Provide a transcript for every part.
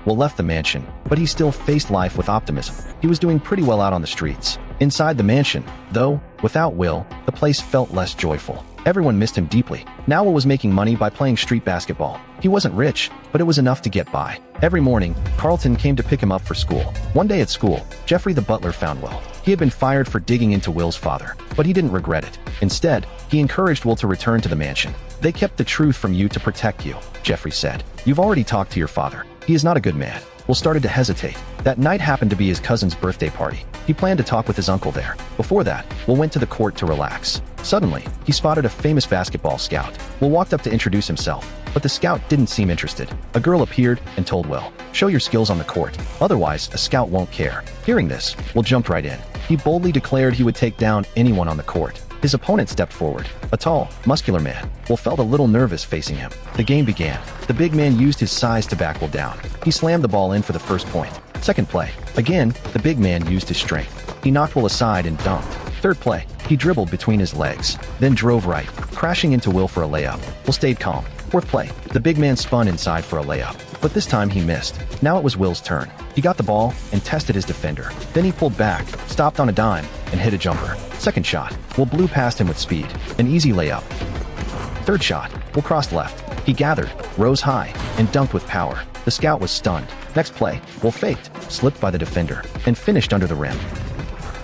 Will left the mansion, but he still faced life with optimism. He was doing pretty well out on the streets. Inside the mansion, though, without Will, the place felt less joyful. Everyone missed him deeply. Now Will was making money by playing street basketball. He wasn't rich, but it was enough to get by. Every morning, Carlton came to pick him up for school. One day at school, Jeffrey the butler found Will. He had been fired for digging into Will's father, but he didn't regret it. Instead, he encouraged Will to return to the mansion. "They kept the truth from you to protect you," Jeffrey said. "You've already talked to your father. He is not a good man." Will started to hesitate. That night happened to be his cousin's birthday party. He planned to talk with his uncle there. Before that, Will went to the court to relax. Suddenly, he spotted a famous basketball scout. Will walked up to introduce himself, but the scout didn't seem interested. A girl appeared and told Will, "Show your skills on the court. Otherwise, a scout won't care." Hearing this, Will jumped right in. He boldly declared he would take down anyone on the court. His opponent stepped forward, a tall, muscular man. Will felt a little nervous facing him. The game began. The big man used his size to back Will down. He slammed the ball in for the first point. Second play. Again, the big man used his strength. He knocked Will aside and dunked. Third play. He dribbled between his legs, then drove right, crashing into Will for a layup. Will stayed calm. Fourth play. The big man spun inside for a layup, but this time he missed. Now it was Will's turn. He got the ball and tested his defender. Then he pulled back, stopped on a dime, and hit a jumper. Second shot. Will blew past him with speed. An easy layup. Third shot. Will crossed left. He gathered, rose high, and dunked with power. The scout was stunned. Next play. Will faked, slipped by the defender, and finished under the rim.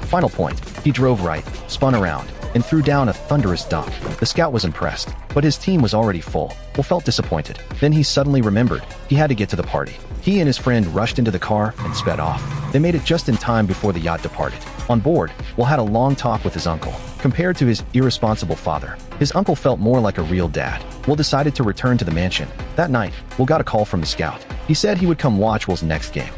Final point. He drove right, spun around, and threw down a thunderous dunk. The scout was impressed, but his team was already full. Will felt disappointed. Then he suddenly remembered he had to get to the party. He and his friend rushed into the car and sped off. They made it just in time before the yacht departed. On board, Will had a long talk with his uncle. Compared to his irresponsible father, his uncle felt more like a real dad. Will decided to return to the mansion. That night, Will got a call from the scout. He said he would come watch Will's next game.